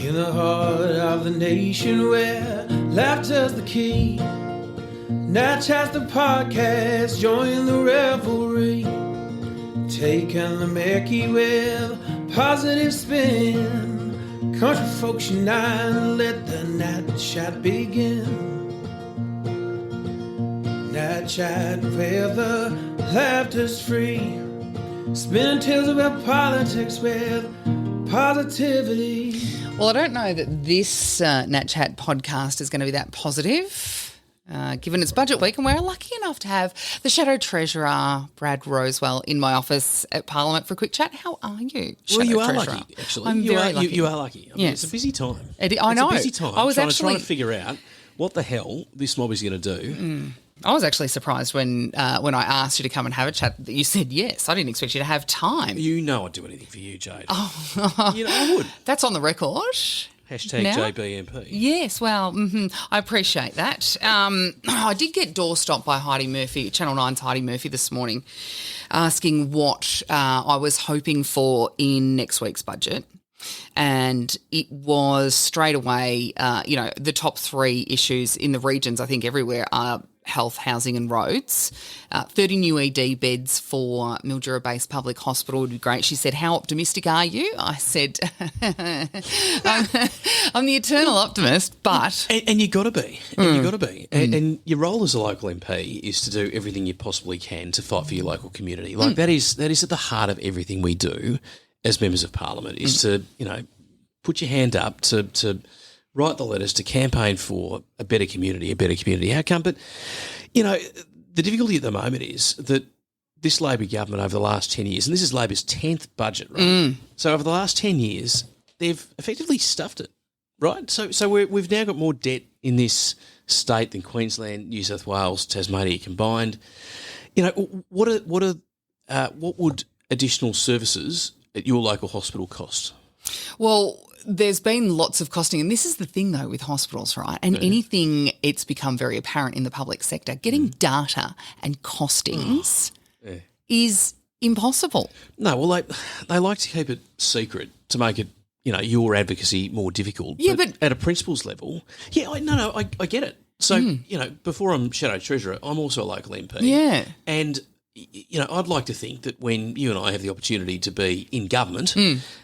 In the heart of the nation where laughter's the key, Nat Chat's the podcast, join the revelry. Taking the Mickey with positive spin. Country folks unite, let the Nat Chat begin. Nat Chat where the laughter's free. Spinning tales about politics with positivity. Well, I don't know that this Nat Chat podcast is going to be that positive, given it's budget week, and we're lucky enough to have the Shadow Treasurer Brad Rowswell in my office at Parliament for a quick chat. How are you, Shadow Well, you are Treasurer? lucky, actually. I'm very lucky. You are lucky. I mean, Yes. It's a busy time. I know. It's a busy time I was trying actually to figure out what the hell this mob is going to do. I was actually surprised when I asked you to come and have a chat that you said yes. I didn't expect you to have time. You know I'd do anything for you, Jade. Oh. You know I would. That's on the record. Hashtag Now? JBMP. Yes, well, I appreciate that. I did get doorstopped by Heidi Murphy, Channel 9's Heidi Murphy this morning, asking what I was hoping for in next week's budget. And it was straight away, the top three issues in the regions, I think everywhere, are health, housing and roads. 30 new ED beds for Mildura-based public hospital would be great. She said, how optimistic are you? I said, I'm the eternal optimist, but... And you've got to be. And you've got to be. And your role as a local MP is to do everything you possibly can to fight for your local community. Like that is at the heart of everything we do as members of Parliament, is to, put your hand up to write the letters, to campaign for a better community outcome. But, the difficulty at the moment is that this Labor government over the last 10 years, and this is Labor's 10th budget, right? So over the last 10 years, they've effectively stuffed it, right? So we've now got more debt in this state than Queensland, New South Wales, Tasmania combined. What would additional services at your local hospital cost? Well, there's been lots of costing, and this is the thing, though, with hospitals, right? And anything, it's become very apparent in the public sector. Getting data and costings is impossible. No, well, they like to keep it secret to make it, your advocacy more difficult. Yeah, but at a principles level, I get it. So, before I'm Shadow Treasurer, I'm also a local MP. Yeah. And I'd like to think that when you and I have the opportunity to be in government,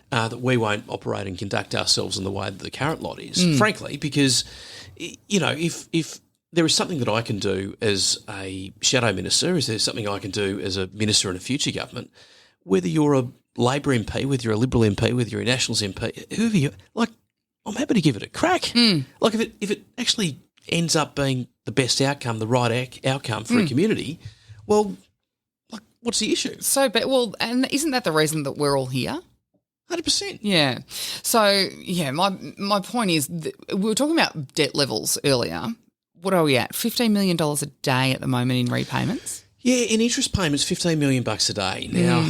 that we won't operate and conduct ourselves in the way that the current lot is, frankly, because, if there is something that I can do as a shadow minister, is there something I can do as a minister in a future government, whether you're a Labor MP, whether you're a Liberal MP, whether you're a Nationals MP, whoever you like, I'm happy to give it a crack. Like if it actually ends up being the best outcome, the right outcome for a community, well, what's the issue? And isn't that the reason that we're all here? 100%. Yeah. So, my point is, we were talking about debt levels earlier. What are we at? $15 million a day at the moment in repayments? Yeah, in interest payments, $15 million a day. Now,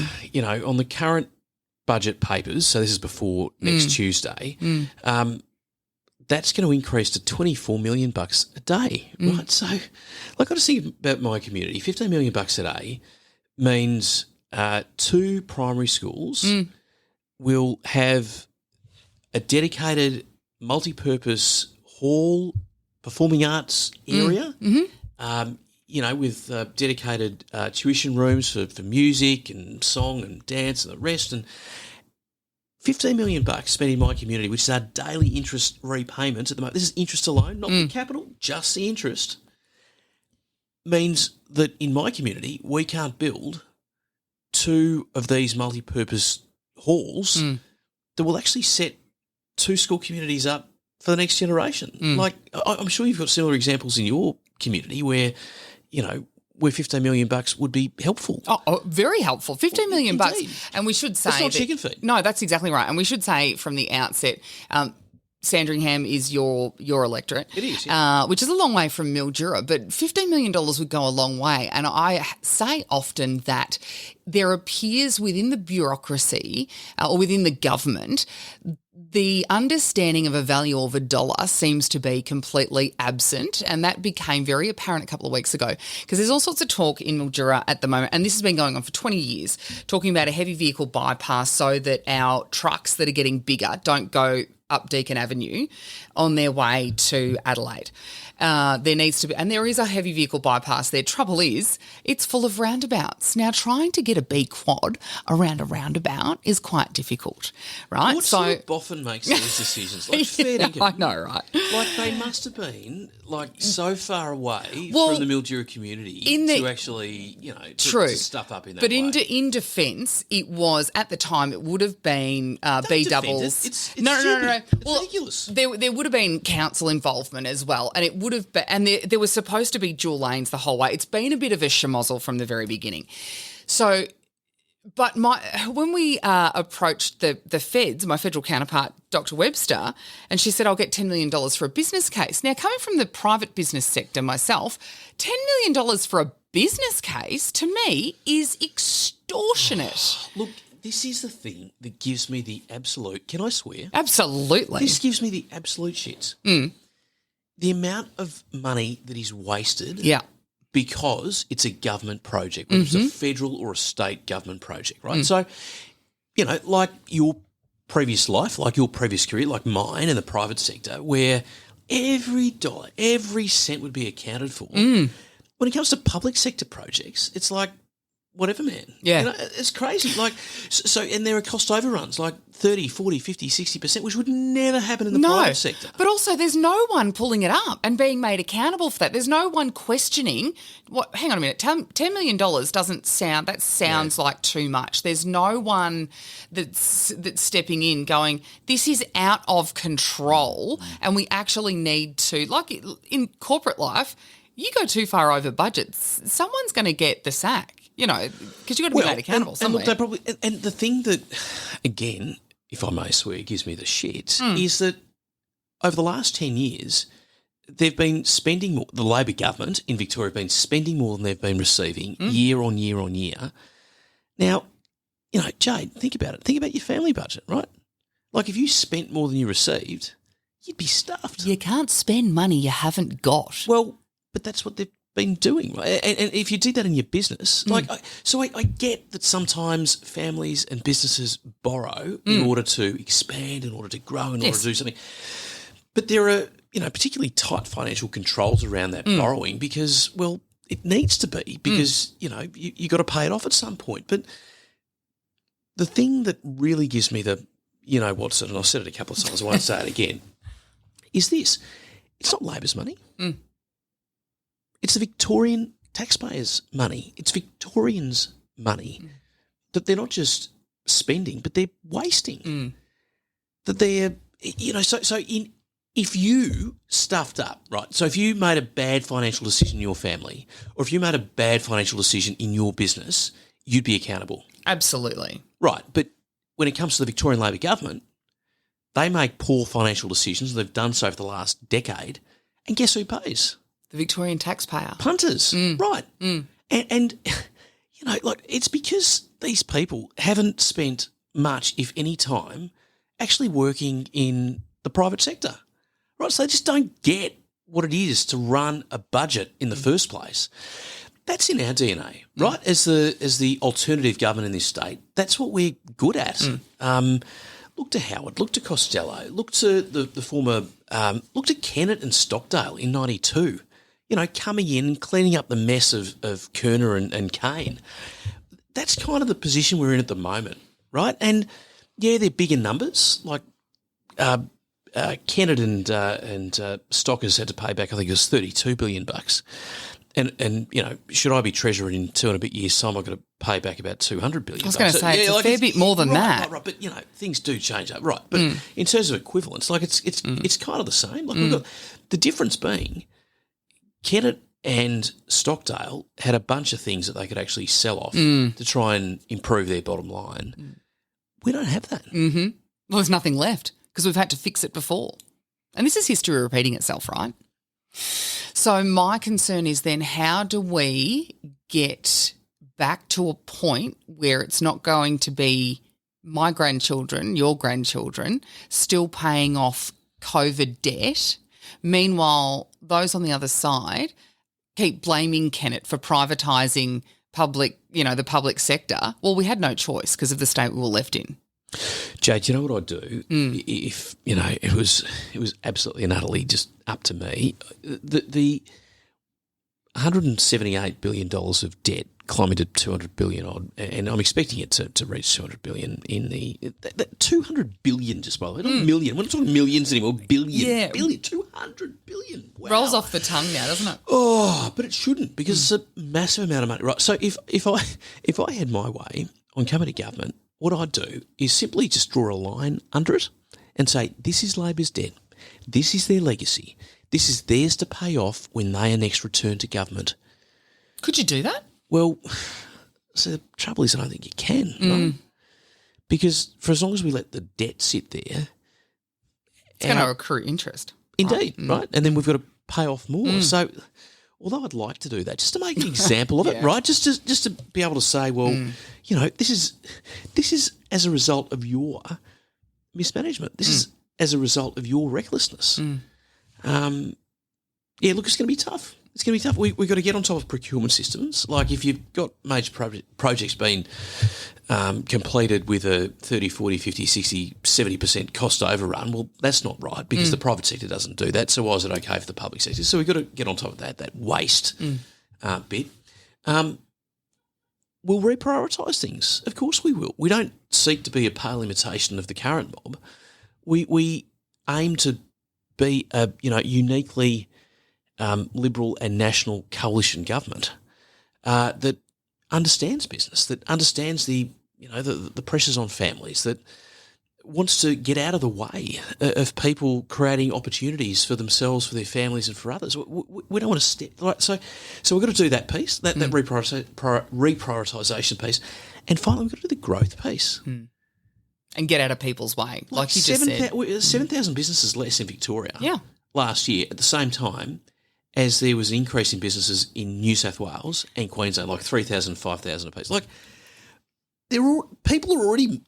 on the current budget papers, so this is before next Tuesday, that's going to increase to $24 million a day, right? So, I've got to think about my community. $15 million a day means 2 primary schools will have a dedicated multi-purpose hall, performing arts area, with dedicated tuition rooms for music and song and dance and the rest. And $15 million spent in my community, which is our daily interest repayment at the moment. This is interest alone, not the capital, just the interest, means that in my community we can't build 2 of these multi-purpose halls that will actually set 2 school communities up for the next generation. Like, I'm sure you've got similar examples in your community where, where $15 million would be helpful. Oh, very helpful. $15 million. Indeed. And we should say... That's not chicken feed. No, that's exactly right. And we should say from the outset, Sandringham is your electorate. It is, yeah. Which is a long way from Mildura, but $15 million would go a long way. And I say often that there appears within the bureaucracy or within the government, the understanding of a value of a dollar seems to be completely absent, and that became very apparent a couple of weeks ago because there's all sorts of talk in Mildura at the moment, and this has been going on for 20 years, talking about a heavy vehicle bypass so that our trucks that are getting bigger don't go up Deakin Avenue on their way to Adelaide. There needs to be, and there is a heavy vehicle bypass there. Trouble is, it's full of roundabouts. Now, trying to get a B quad around a roundabout is quite difficult, right? What sort of boffin makes those decisions? Like, fair dinkum. I know, right? Like, they must have been, like, so far away from the Mildura community to actually, you know, to stuff up in that way. But in defence, it was, at the time, it would have been B doubles. It's no. It's ridiculous. There would have been council involvement as well, and it would have been, and there was supposed to be dual lanes the whole way. It's been a bit of a schmozzle from the very beginning. So, but when we approached the feds, my federal counterpart, Dr. Webster, and she said, I'll get $10 million for a business case. Now, coming from the private business sector myself, $10 million for a business case, to me, is extortionate. Look, this is the thing that gives me the absolute, can I swear? Absolutely. This gives me the absolute shits. The amount of money that is wasted because it's a government project, whether it's a federal or a state government project, right? So, you know, like your previous life, like your previous career, like mine in the private sector, where every dollar, every cent would be accounted for. When it comes to public sector projects, it's like, whatever, man. Yeah. You know, it's crazy. Like, so, and there are cost overruns, like 30, 40, 50, 60%, which would never happen in the private sector. But also there's no one pulling it up and being made accountable for that. There's no one questioning hang on a minute, $10 million sounds like too much. There's no one that's stepping in going, this is out of control and we actually need to, like in corporate life, you go too far over budgets, someone's going to get the sack. You know, because you've got to be made accountable somewhere. And look, and the thing that, again, if I may swear, gives me the shit is that over the last 10 years, they've been spending more, the Labor government in Victoria have been spending more than they've been receiving year on year on year. Now, you know, Jade, think about it. Think about your family budget, right? Like if you spent more than you received, you'd be stuffed. You can't spend money you haven't got. Well, but that's what they've been doing, right? And if you did that in your business, like, I get that sometimes families and businesses borrow in order to expand, in order to grow, in order to do something. But there are, you know, particularly tight financial controls around that borrowing because, well, it needs to be because, you know, you got to pay it off at some point. But the thing that really gives me the, you know what's it, and I've said it a couple of times, I won't say it again, is this. It's not Labor's money. It's the Victorian taxpayers' money. It's Victorians' money that they're not just spending, but they're wasting. That they're, you know, if you stuffed up, right, so if you made a bad financial decision in your family or if you made a bad financial decision in your business, you'd be accountable. Absolutely. Right, but when it comes to the Victorian Labor government, they make poor financial decisions. They've done so for the last decade. And guess who pays? The Victorian taxpayer. Punters, right. And, you know, like it's because these people haven't spent much, if any time, actually working in the private sector, right? So they just don't get what it is to run a budget in the first place. That's in our DNA, right? As the alternative government in this state, that's what we're good at. Look to Howard, look to Costello, look to the former, look to Kennett and Stockdale in 92. You know, coming in, cleaning up the mess of Kerner and Kane. That's kind of the position we're in at the moment, right? And, yeah, they're bigger numbers. Like Kennett and Stockers had to pay back, I think it was $32 billion. And you know, should I be treasurer in 2 and a bit years' time, I've got to pay back about $200 billion. I was going to say, it's a fair bit more than that. Right, but, you know, things do change up. Right, but in terms of equivalence, like it's kind of the same. Like we've got the difference being Kennett and Stockdale had a bunch of things that they could actually sell off to try and improve their bottom line. We don't have that. Well, there's nothing left because we've had to fix it before. And this is history repeating itself, right? So my concern is then how do we get back to a point where it's not going to be my grandchildren, your grandchildren, still paying off COVID debt. Meanwhile, those on the other side keep blaming Kennett for privatising public, you know, the public sector. Well, we had no choice because of the state we were left in. Jade, do you know what I'd do if it was absolutely and utterly just up to me? The $178 billion of debt climbing to $200 billion odd, and I'm expecting it to reach $200 billion in that $200 billion, just by the way, not million. We're not talking millions anymore. Billion, $200 billion. Wow. Rolls off the tongue now, doesn't it? Oh, but it shouldn't, because it's a massive amount of money. Right. So if I had my way on coming to government, what I'd do is simply just draw a line under it and say, this is Labor's debt. This is their legacy. This is theirs to pay off when they are next returned to government. Could you do that? Well, so the trouble is I don't think you can, right? Because for as long as we let the debt sit there, it's going to accrue interest. Indeed, right? And then we've got to pay off more. So although I'd like to do that, just to make an example of it, right? Just to be able to say, well, this is as a result of your mismanagement. This is as a result of your recklessness. Look, it's going to be tough. It's going to be tough. We've got to get on top of procurement systems. Like if you've got major projects being completed with a 30, 40, 50, 60, 70% cost overrun, well, that's not right, because the private sector doesn't do that. So why is it okay for the public sector? So we've got to get on top of that waste bit. We'll reprioritise things. Of course we will. We don't seek to be a pale imitation of the current mob. We aim to be a uniquely Liberal and national coalition government that understands business, that understands the pressures on families, that wants to get out of the way of people creating opportunities for themselves, for their families, and for others. We don't want to step right. So we've got to do that piece, that reprioritisation piece, and finally we've got to do the growth piece. And get out of people's way, like you just said. 7,000 businesses less in Victoria last year at the same time as there was an increase in businesses in New South Wales and Queensland, like 3,000, 5,000 apiece. Like, people are already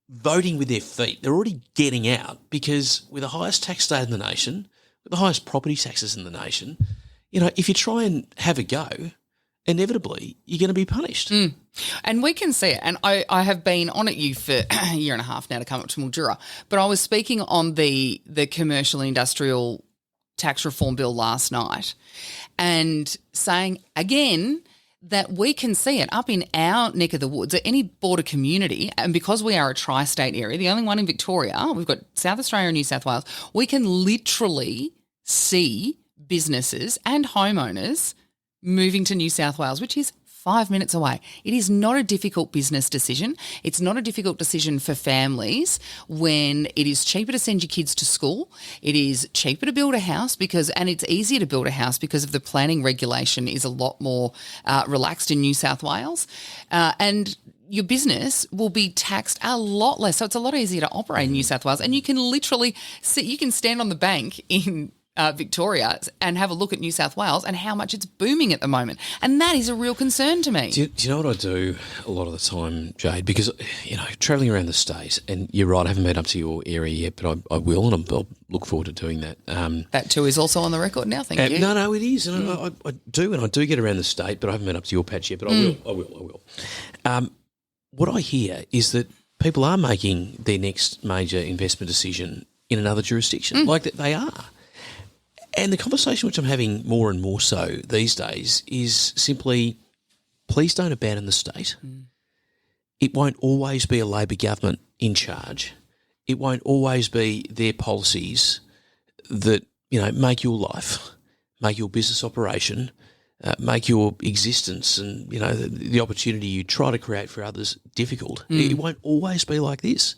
voting with their feet. They're already getting out, because we're the highest tax state in the nation, with the highest property taxes in the nation. If you try and have a go, inevitably you're going to be punished. And we can see it. And I have been on at you for a year and a half now to come up to Mildura, but I was speaking on the commercial and industrial tax reform bill last night and saying again that we can see it up in our neck of the woods at any border community, and because we are a tri-state area, the only one in Victoria, we've got South Australia and New South Wales, we can literally see businesses and homeowners moving to New South Wales, which is 5 minutes away. It is not a difficult business decision. It's not a difficult decision for families when it is cheaper to send your kids to school. It is cheaper to build a house and it's easier to build a house because of the planning regulation is a lot more relaxed in New South Wales. And your business will be taxed a lot less. So it's a lot easier to operate in New South Wales. And you can literally you can stand on the bank in Victoria and have a look at New South Wales and how much it's booming at the moment. And that is a real concern to me. Do you know what I do a lot of the time, Jade? Because, travelling around the state, and you're right, I haven't been up to your area yet, but I will, and I'll look forward to doing that. That too is also on the record now, thank you. No, it is. And I do get around the state, but I haven't been up to your patch yet, but I will. What I hear is that people are making their next major investment decision in another jurisdiction, like that they are. And the conversation which I'm having more and more so these days is simply, please don't abandon the state. It won't always be a Labor government in charge. It won't always be their policies that, make your life, make your business operation, make your existence and, the opportunity you try to create for others difficult. It won't always be like this.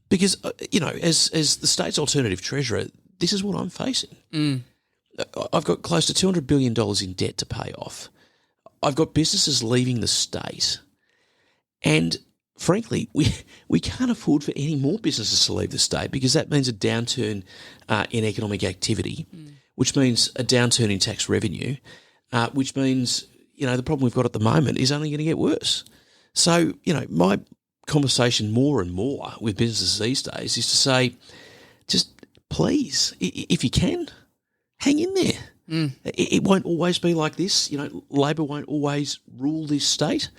Because, as the state's alternative treasurer, this is what I'm facing. I've got close to $200 billion in debt to pay off. I've got businesses leaving the state. And frankly, we can't afford for any more businesses to leave the state, because that means a downturn in economic activity, which means a downturn in tax revenue, which means, the problem we've got at the moment is only going to get worse. So, my conversation more and more with businesses these days is to say, just please, if you can, hang in there. It won't always be like this. Labor won't always rule this state.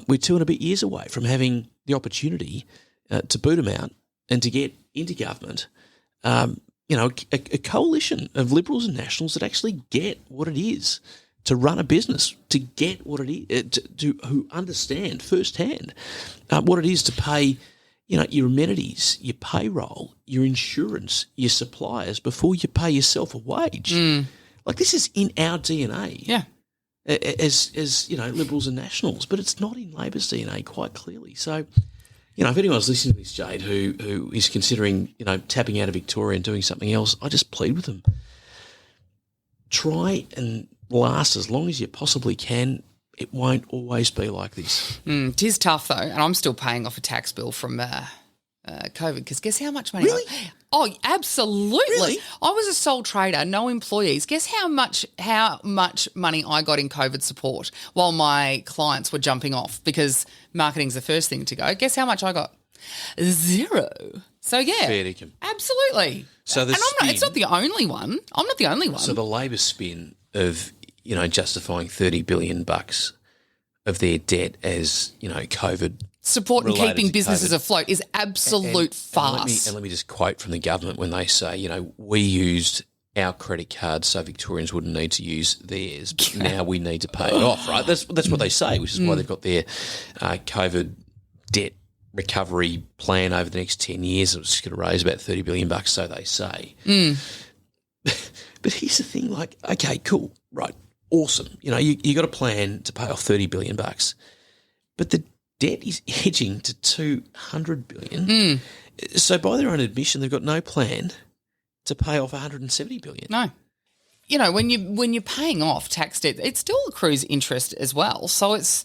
We're 2 and a bit years away from having the opportunity to boot them out and to get into government, a coalition of Liberals and Nationals that actually get what it is to run a business, to get what it is, who understand firsthand what it is to pay, your amenities, your payroll, your insurance, your suppliers before you pay yourself a wage. Like, this is in our DNA. Yeah. As Liberals and Nationals, but it's not in Labor's DNA quite clearly. So, if anyone's listening to this, Jade, who is considering, tapping out of Victoria and doing something else, I just plead with them. Try and last as long as you possibly can. It won't always be like this. It is tough, though, and I'm still paying off a tax bill from COVID, because guess how much money? Really? Oh, absolutely. Really? I was a sole trader, no employees. Guess how much money I got in COVID support while my clients were jumping off, because marketing's the first thing to go. Guess how much I got? 0. So, yeah. Fair dinkum. Absolutely. So it's not the only one. I'm not the only one. So the Labor spin of, justifying $30 billion of their debt as, COVID support and related keeping to businesses COVID. afloat is absolute farce. And let me just quote from the government when they say, we used our credit cards so Victorians wouldn't need to use theirs, but now we need to pay it off, right? That's what they say, which is why they've got their COVID debt recovery plan over the next 10 years. It's going to raise about $30 billion, so they say. But here's the thing, like, okay, cool, right, awesome. You got a plan to pay off $30 billion, but the debt is edging to $200 billion. So by their own admission, they've got no plan to pay off $170 billion. No. When you're paying off tax debt, it still accrues interest as well. So it's,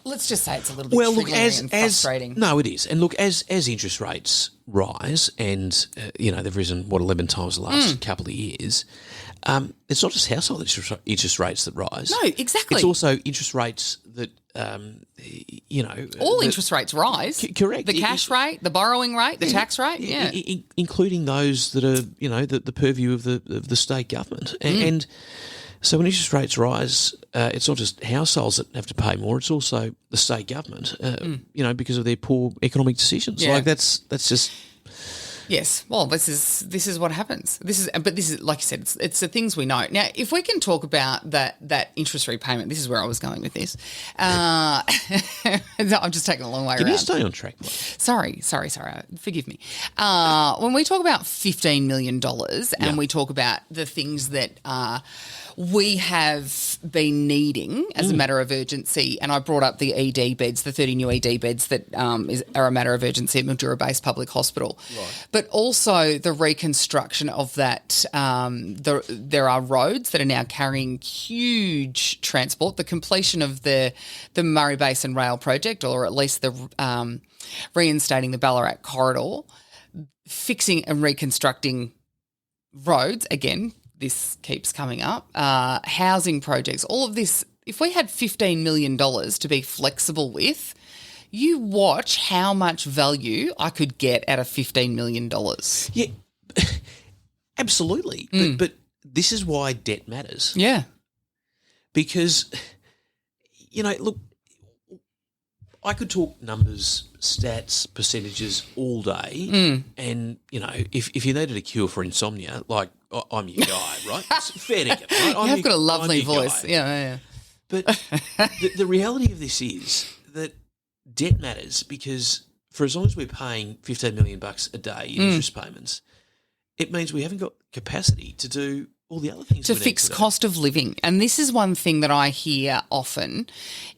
let's just say it's a little bit triggering and frustrating. No, it is. And look, as interest rates rise, and they've risen 11 times the last couple of years. It's not just household interest rates that rise. No, exactly. It's also interest rates that all interest rates rise. Correct. The cash rate, the borrowing rate, the tax rate, yeah. Including those that are, the purview of the state government. And so when interest rates rise, it's not just households that have to pay more, it's also the state government, because of their poor economic decisions. Yeah. Like that's just... Yes, well, this is what happens. This is like you said, it's the things we know. Now, if we can talk about that interest repayment, this is where I was going with this. I'm just taking a long way around. Can you stay on track, please? Sorry. Forgive me. When we talk about $15 million and we talk about the things that we have been needing as a matter of urgency, and I brought up the ED beds, the 30 new ED beds that are a matter of urgency at Mildura-based Public Hospital. Right. But also the reconstruction of that. There are roads that are now carrying huge transport. The completion of the Murray Basin Rail project, or at least the reinstating the Ballarat corridor, fixing and reconstructing roads again. This keeps coming up. Housing projects, all of this. If we had $15 million to be flexible with, you watch how much value I could get out of $15 million. Yeah, absolutely. But this is why debt matters. Yeah. Because, look, I could talk numbers, stats, percentages all day, and if you needed a cure for insomnia, like I'm your guy, right? It's fair dinkum, right? You've got a lovely voice, guy. Yeah. But the reality of this is that debt matters, because for as long as we're paying $15 million a day in interest payments, it means we haven't got capacity to do all the other things to fix cost of living. And this is one thing that I hear often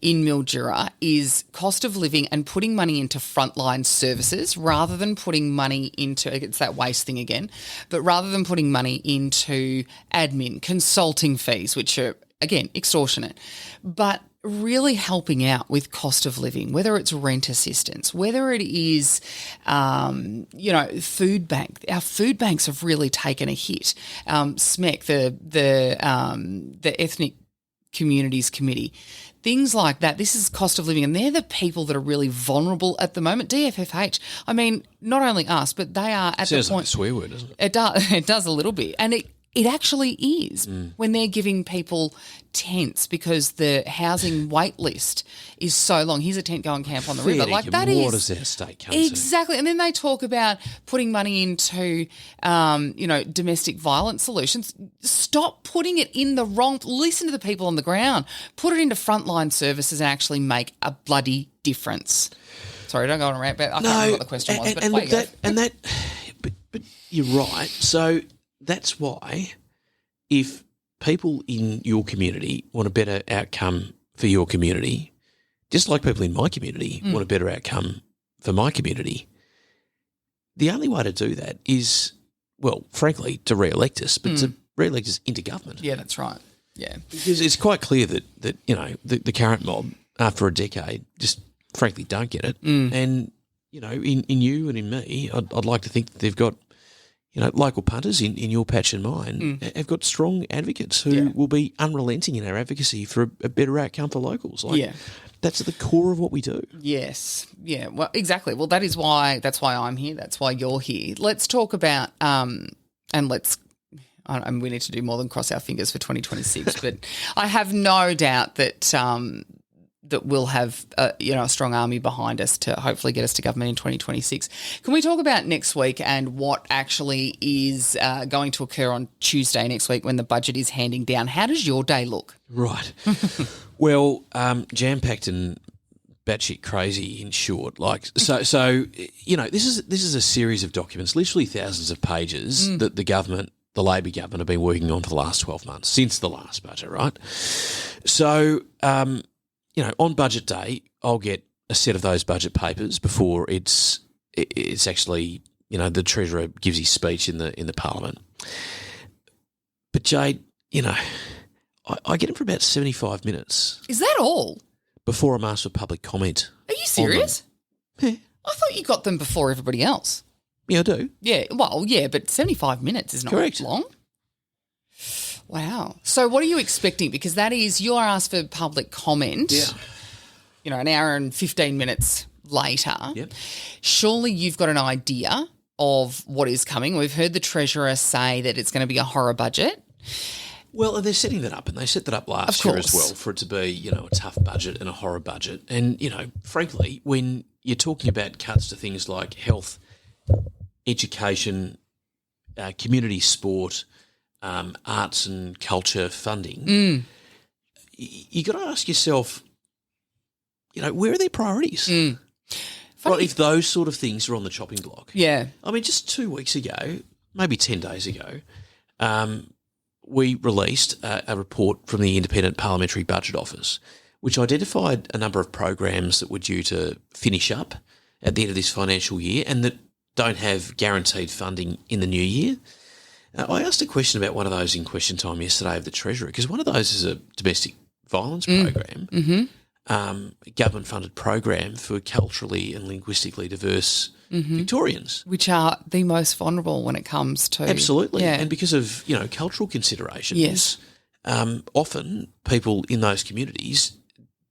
in Mildura is cost of living and putting money into frontline services rather than putting money into, it's that waste thing again, but rather than putting money into admin, consulting fees, which are, again, extortionate, but really helping out with cost of living, whether it's rent assistance, whether it is, food bank. Our food banks have really taken a hit. SMEC, the Ethnic Communities Committee, things like that. This is cost of living, and they're the people that are really vulnerable at the moment. DFFH, I mean, not only us, but they are at Sounds the point. like a swear word, doesn't it? It does a little bit, and It actually is when they're giving people tents because the housing wait list is so long. Here's a tent, go and camp on the river. Like that is what does their state come to? exactly. And then they talk about putting money into, domestic violence solutions. Stop putting it in the wrong. Listen to the people on the ground. Put it into frontline services and actually make a bloody difference. Sorry, don't go on a rant. But I can't remember what the question was. But you're right. So that's why if people in your community want a better outcome for your community, just like people in my community want a better outcome for my community, the only way to do that is, well, frankly, to re-elect us, but to re-elect us into government. Yeah, that's right. Yeah. Because it's quite clear that the current mob, after a decade, just frankly don't get it. And, in you and in me, I'd like to think that they've got, local punters in your patch and mine have got strong advocates who will be unrelenting in our advocacy for a better outcome for locals. That's at the core of what we do. Yes. Yeah. Well, exactly. Well, that's why I'm here. That's why you're here. Let's talk about and we need to do more than cross our fingers for 2026, but I have no doubt that that we'll have a strong army behind us to hopefully get us to government in 2026. Can we talk about next week and what actually is going to occur on Tuesday next week when the budget is handing down? How does your day look? Right. Well, jam-packed and batshit crazy in short. This is a series of documents, literally thousands of pages that the Labor government have been working on for the last 12 months, since the last budget, right? So, on budget day, I'll get a set of those budget papers before it's actually, the Treasurer gives his speech in the Parliament. But Jade, I get them for about 75 minutes. Is that all? Before I'm asked for public comment. Are you serious? Yeah. I thought you got them before everybody else. Yeah, I do. Yeah, well, yeah, but 75 minutes is not Correct. long. Wow. So what are you expecting? Because that is, you are asked for public comment, an hour and 15 minutes later. Yep. Surely you've got an idea of what is coming. We've heard the Treasurer say that it's going to be a horror budget. Well, they're setting that up, and they set that up last year as well for it to be, a tough budget and a horror budget. And, frankly, when you're talking about cuts to things like health, education, community sport, arts and culture funding, you got to ask yourself, where are their priorities? Right, if those sort of things are on the chopping block. Yeah. I mean, just 2 weeks ago, maybe 10 days ago, we released a report from the Independent Parliamentary Budget Office, which identified a number of programs that were due to finish up at the end of this financial year and that don't have guaranteed funding in the new year. I asked a question about one of those in question time yesterday of the Treasurer, because one of those is a domestic violence program, a government-funded program for culturally and linguistically diverse Victorians. Which are the most vulnerable when it comes to... Absolutely. Yeah. And because of, cultural considerations, Yes. Often people in those communities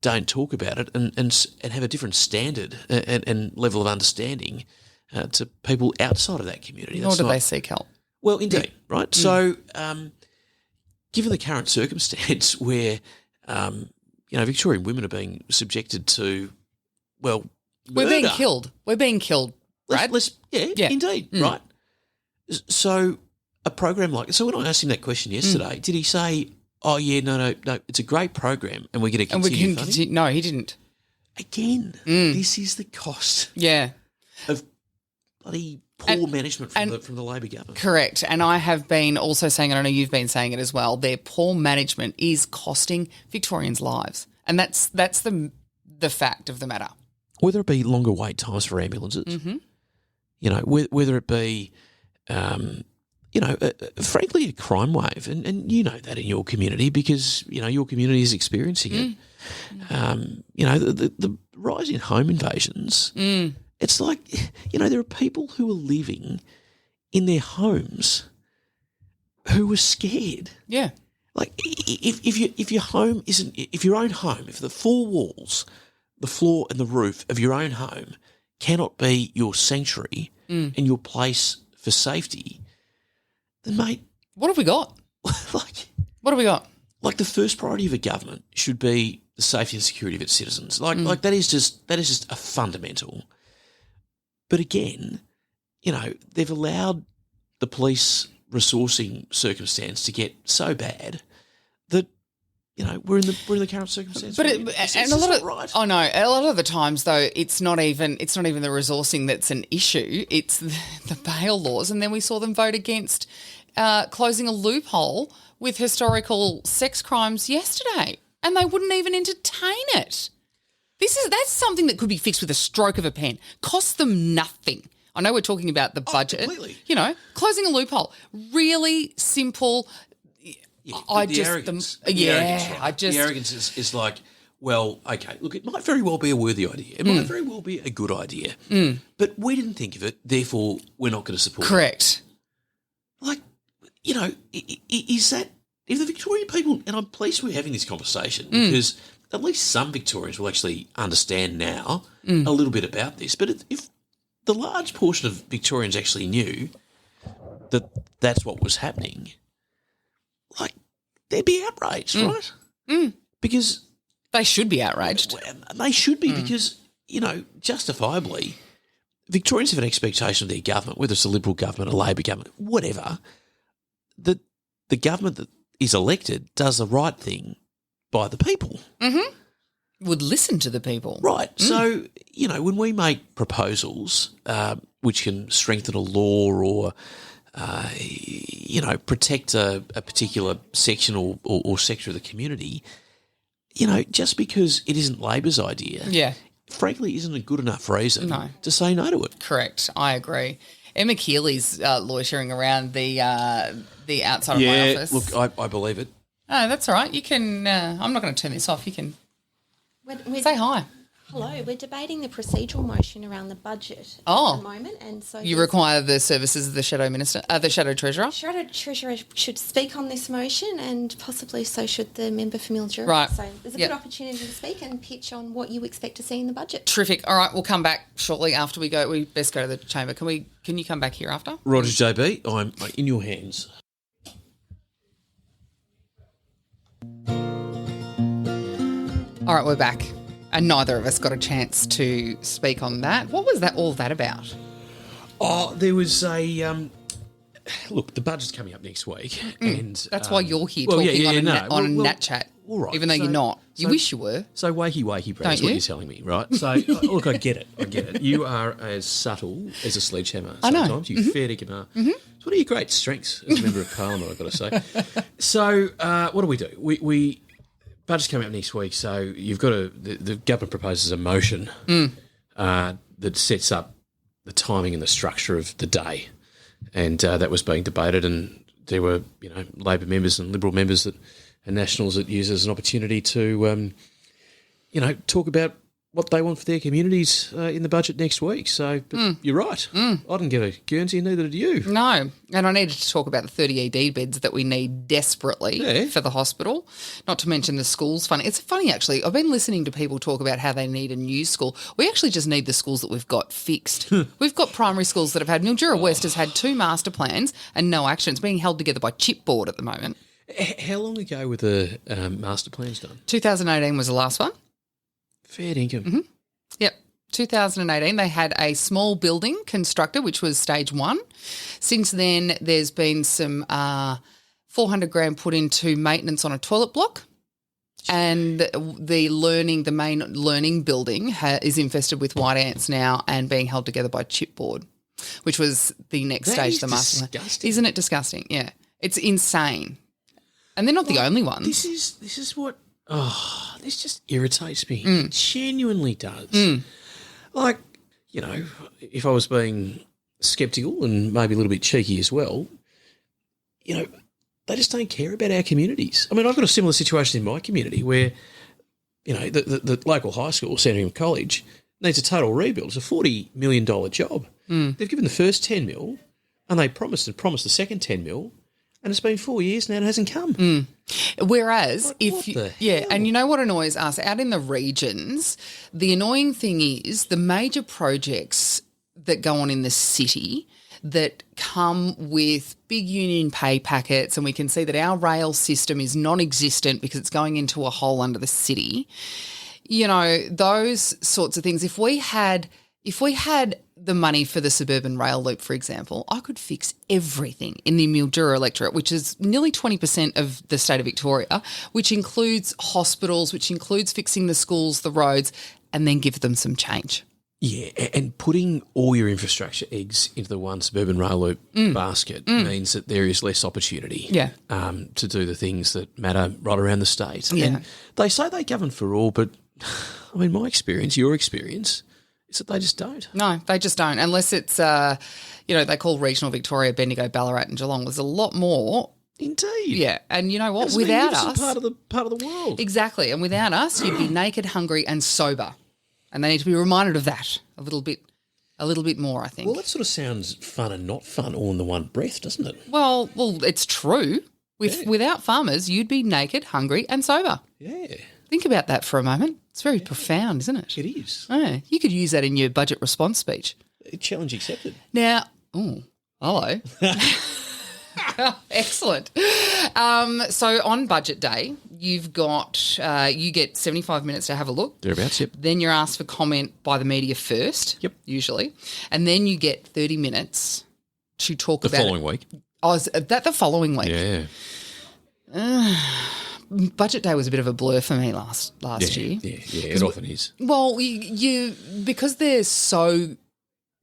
don't talk about it and have a different standard and level of understanding to people outside of that community. Nor do they seek help. Well, indeed, right? So, given the current circumstance where, Victorian women are being subjected to, murder. We're being killed. We're being killed, Brad. Yeah, indeed, right? So, a program so when I asked him that question yesterday, did he say, oh, yeah, no, it's a great program and we're going to continue funding? No, he didn't. Again, this is the cost of bloody poor management from the Labor government. Correct. And I have been also saying, and I know you've been saying it as well, their poor management is costing Victorians' lives. And that's the fact of the matter. Whether it be longer wait times for ambulances, whether it be, frankly, a crime wave. And you know that in your community because, your community is experiencing it. The rise in home invasions, it's like, there are people who are living in their homes who are scared. Yeah. Like if your home isn't, if your own home, if the four walls, the floor and the roof of your own home cannot be your sanctuary and your place for safety, then mate, What have we got? like, What have we got? like the first priority of a government should be the safety and security of its citizens. Like that is just a fundamental. But again, they've allowed the police resourcing circumstance to get so bad that we're in the current circumstance. But a lot of right. I know a lot of the times though it's not even the resourcing that's an issue. It's the bail laws, and then we saw them vote against closing a loophole with historical sex crimes yesterday, and they wouldn't even entertain it. That's something that could be fixed with a stroke of a pen. Costs them nothing. I know we're talking about the budget. Completely. Closing a loophole, really simple. The arrogance is like, well, okay, look, it might very well be a worthy idea. It might very well be a good idea. But we didn't think of it, therefore we're not going to support it. Correct. Like, is that, if the Victorian people, and I'm pleased we're having this conversation because at least some Victorians will actually understand now a little bit about this. But if the large portion of Victorians actually knew that that's what was happening, like, they'd be outraged, right? Because they should be outraged. They should be because, justifiably, Victorians have an expectation of their government, whether it's a Liberal government, a Labor government, whatever, that the government that is elected does the right thing by the people. Would listen to the people. Right. So, when we make proposals which can strengthen a law or protect a particular section or sector of the community, just because it isn't Labor's idea, frankly, isn't a good enough reason to say no to it. Correct. I agree. Emma Keeley's loitering around the outside of my office. Look, I believe it. Oh, that's all right. You can. I'm not going to turn this off. You can say hi. Hello, we're debating the procedural motion around the budget at the moment, and so you require the services of the Shadow Minister, the Shadow Treasurer. Shadow Treasurer should speak on this motion, and possibly so should the member for Mildura. Right. So there's a good opportunity to speak and pitch on what you expect to see in the budget. Terrific. All right, we'll come back shortly after we go. We best go to the chamber. Can you come back here after? Roger, JB, I'm in your hands. All right, we're back. And neither of us got a chance to speak on that. What was all that about? Oh, there was a look. The budget's coming up next week, and that's why you're here talking on a Nat Chat. All right, even though you're not. You wish you were. So wakey, Brad, that's what you're telling me, right? So look, I get it. You are as subtle as a sledgehammer. I know. Sometimes you fair dinkum. It's one of your great strengths as a member of Parliament, I've got to say. So what do? We budget's coming up next week, so you've got the government proposes a motion that sets up the timing and the structure of the day, and that was being debated, and there were Labor members and Liberal members and Nationals that use it as an opportunity to talk about what they want for their communities in the budget next week. So you're right. I didn't get a Guernsey, neither did you. No, and I needed to talk about the 30 ED beds that we need desperately for the hospital, not to mention the schools. It's funny, actually. I've been listening to people talk about how they need a new school. We actually just need the schools that we've got fixed. We've got primary schools that have had – Mildura West has had 2 master plans and no action. It's being held together by chipboard at the moment. How long ago were the master plans done? 2018 was the last one. Fair dinkum. Yep. 2018, they had a small building constructed, which was stage 1. Since then, there's been some $400,000 put into maintenance on a toilet block, and the main learning building is infested with white ants now and being held together by chipboard, which was the next stage of the master plan. Isn't it disgusting? Yeah, it's insane, and they're not the only ones. This is what. Oh, this just irritates me. It genuinely does. Like, if I was being sceptical and maybe a little bit cheeky as well, they just don't care about our communities. I mean, I've got a similar situation in my community where, the local high school, Sandringham College, needs a total rebuild. It's a $40 million job. They've given the first 10 mil and they promised the second 10 mil. And it's been 4 years now and it hasn't come. Whereas hell? And you know what annoys us out in the regions, the annoying thing is the major projects that go on in the city, that come with big union pay packets, and we can see that our rail system is non-existent because it's going into a hole under the city. You know, those sorts of things. If we had the money for the suburban rail loop, for example, I could fix everything in the Mildura electorate, which is nearly 20% of the state of Victoria, which includes hospitals, which includes fixing the schools, the roads, and then give them some change. Yeah, and putting all your infrastructure eggs into the one suburban rail loop basket means that there is less opportunity to do the things that matter right around the state. Yeah. And they say they govern for all, but I mean, my experience, your experience, is that they just don't. No, they just don't, unless it's, they call regional Victoria, Bendigo, Ballarat and Geelong. There's a lot more. Indeed. Yeah, and you know what? It's a Without magnificent us, part of the world. Exactly, and without us, you'd be naked, hungry and sober. And they need to be reminded of that a little bit more, I think. Well, that sort of sounds fun and not fun all in the one breath, doesn't it? Well, it's true. Without farmers, you'd be naked, hungry and sober. Yeah. Think about that for a moment. It's very profound, isn't it? It is. Yeah, you could use that in your budget response speech. Challenge accepted. Now, hello. Excellent. So on budget day, you've got you get 75 minutes to have a look. Thereabouts, yep. Then you're asked for comment by the media first, usually, and then you get 30 minutes to talk about the following week. Oh, is that the following week? Yeah. Budget day was a bit of a blur for me last year. Yeah, it often is. Well, you because they're so,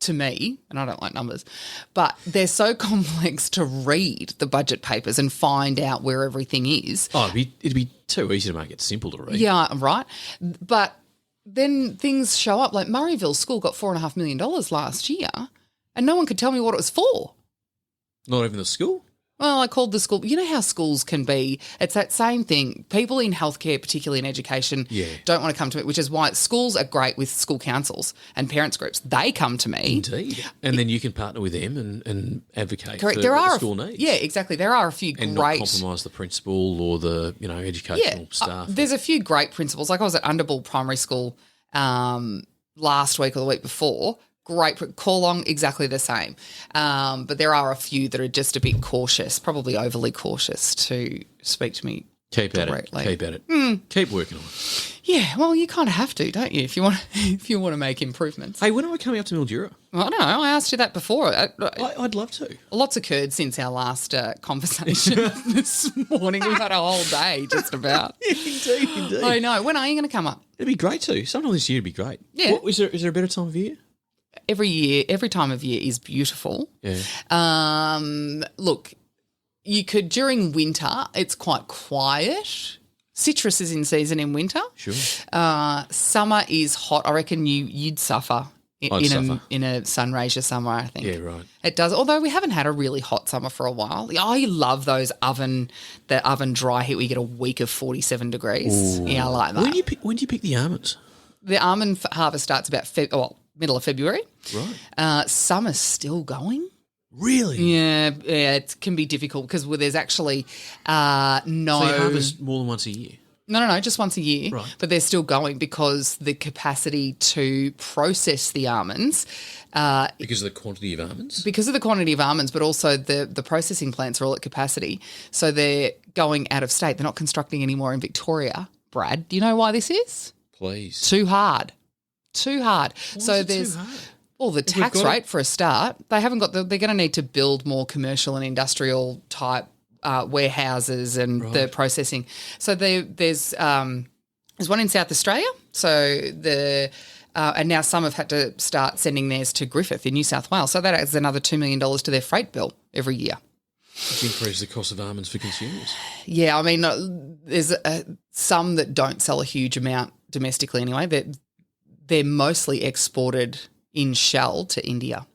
to me, and I don't like numbers, but they're so complex to read the budget papers and find out where everything is. Oh, it'd be too easy to make it simple to read. Yeah, right. But then things show up, like Murrayville School got $4.5 million last year and no one could tell me what it was for. Not even the school? Well, I called the school. You know how schools can be. It's that same thing. People in healthcare, particularly in education, don't want to come to me, which is why schools are great with school councils and parents groups. They come to me. Indeed. And then you can partner with them and advocate Correct. for There what are the school needs. Yeah, exactly. There are a few and great... not compromise the principal or the educational staff. There's a few great principals. Like I was at Underbull Primary School last week or the week before. Great, Corlong, exactly the same. But there are a few that are just a bit cautious, probably overly cautious to speak to me directly. Keep at it. Keep working on it. Yeah, well, you kind of have to, don't you, if you want to make improvements. Hey, when are we coming up to Mildura? I don't know. I asked you that before. I'd love to. A lot's occurred since our last conversation this morning. We've had a whole day just about. Indeed. I know. When are you going to come up? It'd be great to. Sometime this year would be great. Yeah. Is there a better time of year? Every time of year is beautiful. Yeah. Look, you could, during winter, it's quite quiet. Citrus is in season in winter. Sure. Summer is hot. I reckon you'd suffer in a sunraysia summer, I think. Yeah, right. It does, although we haven't had a really hot summer for a while. I love those oven dry heat where you get a week of 47 degrees. Ooh. Yeah, I like that. When do you pick the almonds? The almond harvest starts about middle of February. Right. Summer's still going. Really? Yeah, it can be difficult because there's actually no... So you harvest more than once a year? No, just once a year. Right. But they're still going because the capacity to process the almonds... because of the quantity of almonds? Because of the quantity of almonds, but also the processing plants are all at capacity. So they're going out of state. They're not constructing anymore in Victoria. Brad, do you know why this is? Please. Too hard. Why is it too hard? Well, the tax rate for a start. They haven't got. They're going to need to build more commercial and industrial type warehouses and the processing. So there's one in South Australia. So and now some have had to start sending theirs to Griffith in New South Wales. So that adds another $2 million to their freight bill every year. Which increases the cost of almonds for consumers. Yeah, I mean, there's some that don't sell a huge amount domestically anyway. They're mostly exported in shell to India.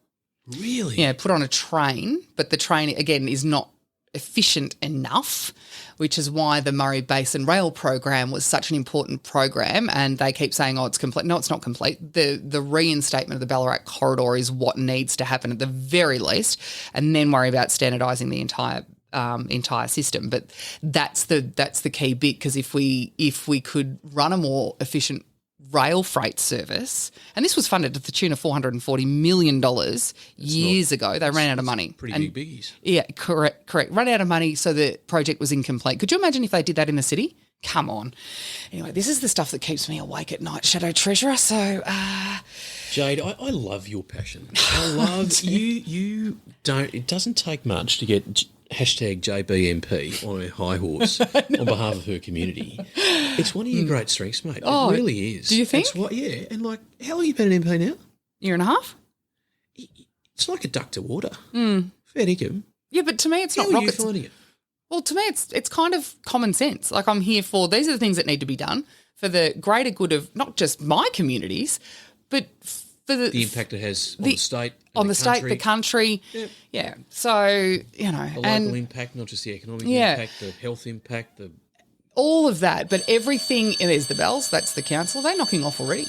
Really? Yeah, put on a train, but the train, again, is not efficient enough, which is why the Murray Basin Rail Program was such an important program, and they keep saying, it's complete. No, it's not complete. The reinstatement of the Ballarat corridor is what needs to happen at the very least, and then worry about standardising the entire system. But that's the key bit, because if we could run a more efficient rail freight service, and this was funded to the tune of $440 million years ago. They ran out of money. Pretty big biggies. Yeah, correct. Ran out of money, so the project was incomplete. Could you imagine if they did that in the city? Come on. Anyway, this is the stuff that keeps me awake at night, Shadow Treasurer. So, Jade, I love your passion. I love you. Don't. It doesn't take much to get hashtag JBMP on her high horse on behalf of her community. It's one of your great strengths, mate. Oh, it really is. do you think? Yeah. And like, how long have you been an MP now? year and a half? It's like a duck to water. Fair dinkum. Yeah, but to me, it's How not are you rocket. finding it? Well, to me, it's kind of common sense. Like, I'm here for, these are the things that need to be done for the greater good of not just my communities, but for The impact it has on the state, and on the state, country, the country. Yep. Yeah. So, you know, the local impact, not just the economic Yeah. impact, the health impact, the all of that. But everything, and there's the bells, that's the council. They're knocking off already.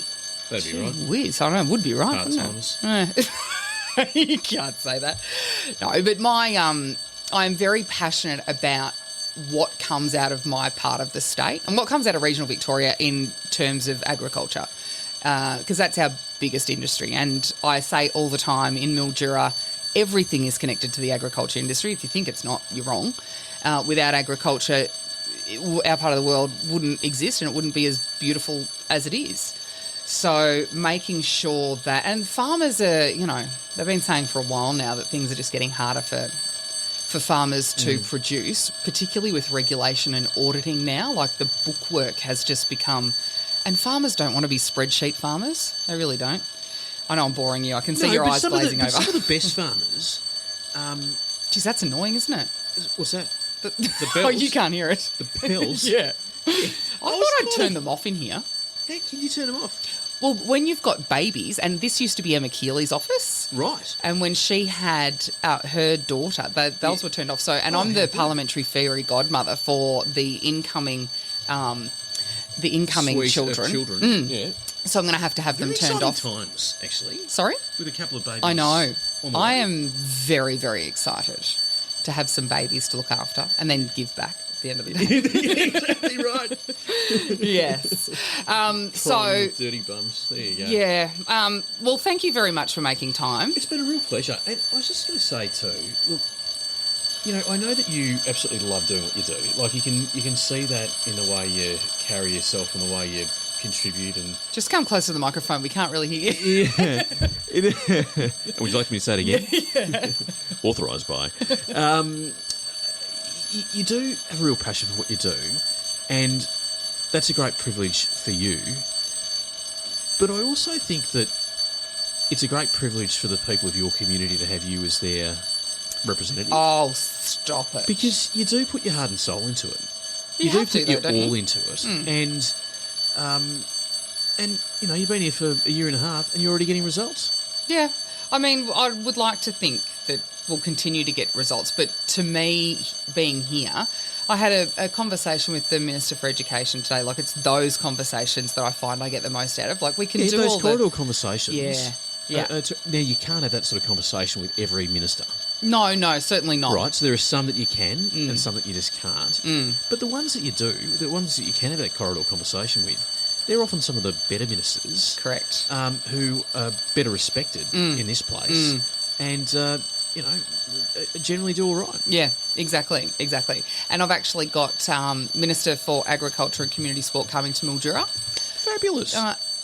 that'd be right. Whiz. I don't know, would be right. wouldn't Part-timers. it? You can't say that. No, but I am very passionate about what comes out of my part of the state and what comes out of regional Victoria in terms of agriculture, because that's our biggest industry. And I say all the time in Mildura, everything is connected to the agriculture industry. If you think it's not, you're wrong. Without agriculture, our part of the world wouldn't exist and it wouldn't be as beautiful as it is. So making sure that, and farmers are, you know, they've been saying for a while now that things are just getting harder for farmers to produce, particularly with regulation and auditing now. Like, the bookwork has just become, and farmers don't want to be spreadsheet farmers. They really don't. I know I'm boring you. I can see your but eyes some glazing over. Some of the best farmers. Geez, that's annoying, isn't it? What's that? The bells. Oh, you can't hear it. The bells. Yeah. I thought I'd turn them off in here. How can you turn them off? Well, when you've got babies, and this used to be Emma Keeley's office. Right. And when she had her daughter, the bells were turned off. So, and I'm the parliamentary fairy godmother for the incoming Suite children. of children. Yeah. So I'm going to have them Very turned off. exciting times, actually. Sorry? With a couple of babies. I know. on the I way. am very, very excited to have some babies to look after and then give back at the end of the day. Exactly right. Yes. So, Prime dirty bums. There you go. yeah. Well, thank you very much for making time. It's been a real pleasure. And I was just going to say too, look, you know, I know that you absolutely love doing what you do. Like, you can see that in the way you carry yourself and the way you contribute. And Just come close to the microphone. We can't really hear you. yeah, would you like me to say it again? Yeah. Authorised by. You do have a real passion for what you do, and that's a great privilege for you. But I also think that it's a great privilege for the people of your community to have you as their representative. Oh, stop it. Because you do put your heart and soul into it. You do have to, put though, your don't you? all into it. And you know, you've been here for a year and a half and you're already getting results. Yeah. I mean, I would like to think that we'll continue to get results. But to me, being here, I had a conversation with the Minister for Education today. Like, it's those conversations that I find I get the most out of. Like, we can do those all corridor conversations. Yeah. Yeah. Now, you can't have that sort of conversation with every minister. No, certainly not. Right, so there are some that you can and some that you just can't. But the ones that you do, the ones that you can have that corridor conversation with, they're often some of the better ministers. Correct. Who are better respected in this place and, you know, generally do all right. Yeah, exactly. And I've actually got Minister for Agriculture and Community Sport coming to Mildura. Fabulous.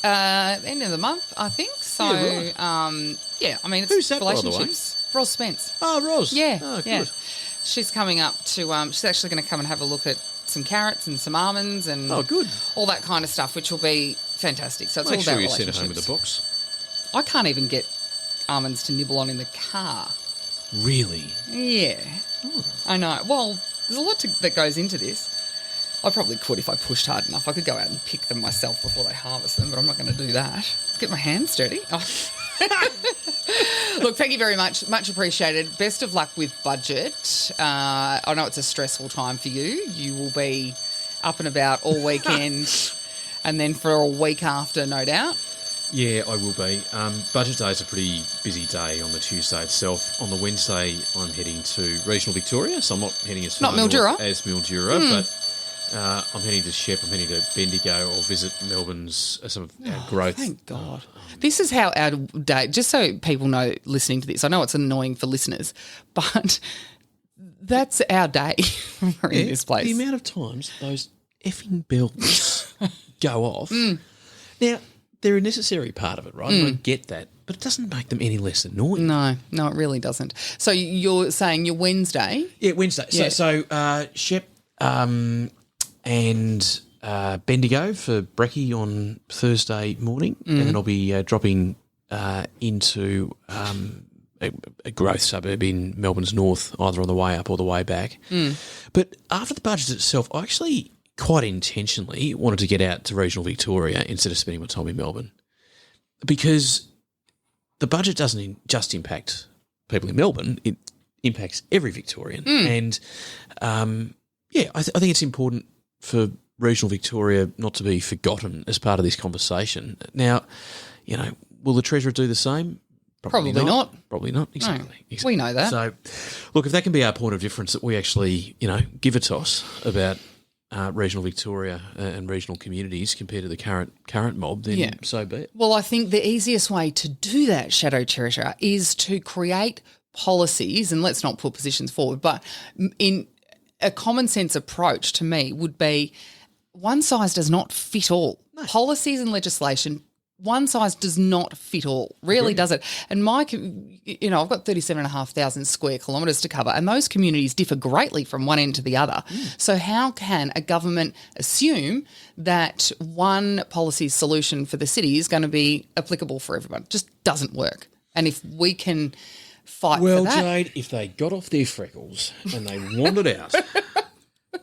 End of the month, I think. So, Yeah, right. Yeah, I mean, it's Who's that, by the way? relationships. Ross Spence. Oh, Ros. Yeah, Oh, good. yeah. She's coming up to. She's actually going to come and have a look at some carrots and some almonds and Oh, good. all that kind of stuff, which will be fantastic. So it's Make all sure about you send it relationships. home with a box. I can't even get almonds to nibble on in the car. Really? Yeah, I know. Well, there's a lot that goes into this. I probably could if I pushed hard enough. I could go out and pick them myself before they harvest them, but I'm not going to do that. Get my hands dirty. Oh. Look, thank you very much. Much appreciated. Best of luck with budget. I know it's a stressful time for you. You will be up and about all weekend and then for a week after, no doubt. Yeah, I will be. Budget day is a pretty busy day on the Tuesday itself. On the Wednesday, I'm heading to regional Victoria, so I'm not heading as far Not Mildura. north as Mildura, but I'm heading to Shep, I'm heading to Bendigo. I'll visit Melbourne's some of our growth. Thank God. This is how our day, just so people know listening to this, I know it's annoying for listeners, but that's our day we're in this place. The amount of times those effing bells go off. Now, they're a necessary part of it, right? I get that, but it doesn't make them any less annoying. No, it really doesn't. So you're saying your Wednesday? Yeah, Wednesday. Yeah. So Shep and Bendigo for brekkie on Thursday morning, and then I'll be dropping into a growth suburb in Melbourne's north, either on the way up or the way back. But after the budget itself, I actually quite intentionally wanted to get out to regional Victoria instead of spending my time in Melbourne, because the budget doesn't just impact people in Melbourne, it impacts every Victorian. And, I think it's important for regional Victoria not to be forgotten as part of this conversation. Now, will the Treasurer do the same? Probably not. Probably not, exactly. We know that. So, look, if that can be our point of difference, that we actually, give a toss about regional Victoria and regional communities compared to the current mob, then so be it. Well, I think the easiest way to do that, Shadow Treasurer, is to create policies, and let's not put positions forward, but in a common sense approach to me would be one size does not fit all. No. Policies and legislation, one size does not fit all, really does it. And I've got 37,500 square kilometres to cover, and those communities differ greatly from one end to the other. So how can a government assume that one policy solution for the city is going to be applicable for everyone? It just doesn't work. And if we can fight for that... Well, Jade, if they got off their freckles and they wandered out,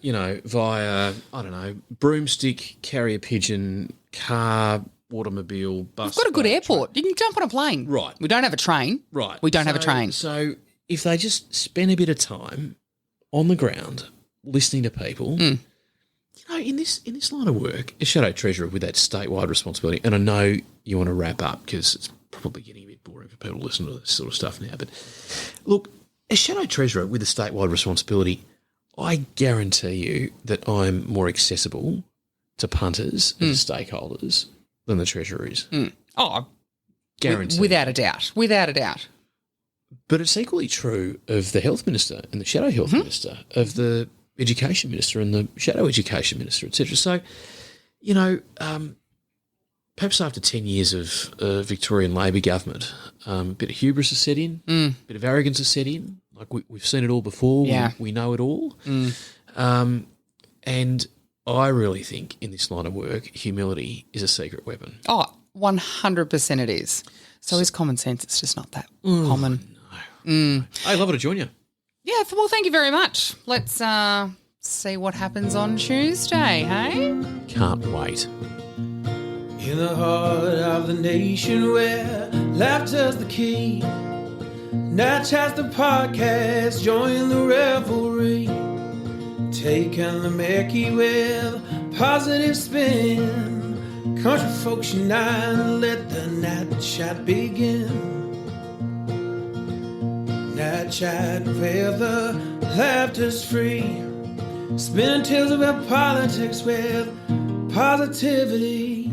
via, I don't know, broomstick, carrier pigeon, car... automobile, bus. We've got a good airport. You can jump on a plane. Right. We don't have a train. Right. We don't have a train. So if they just spend a bit of time on the ground listening to people, in this line of work, a Shadow Treasurer with that statewide responsibility, and I know you want to wrap up because it's probably getting a bit boring for people to listen to this sort of stuff now, but look, as Shadow Treasurer with a statewide responsibility, I guarantee you that I'm more accessible to punters and stakeholders than the Treasurer is. Oh, guaranteed. Without a doubt. Without a doubt. But it's equally true of the Health Minister and the Shadow Health Minister, of the Education Minister and the Shadow Education Minister, etc. So, perhaps after 10 years of Victorian Labor government, a bit of hubris has set in, a bit of arrogance has set in. Like we've seen it all before. Yeah. We know it all. And I really think in this line of work, humility is a secret weapon. Oh, 100% it is. So is common sense. It's just not that common. No. I'd love to join you. Yeah, well, thank you very much. Let's see what happens on Tuesday, hey? Can't wait. In the heart of the nation where laughter's the key, Natch has the podcast, join the revelry. Taking the Mickey with positive spin. Country folks unite, let the Nat Chat begin. Nat Chat where the laughter's free. Spin tales about politics with positivity.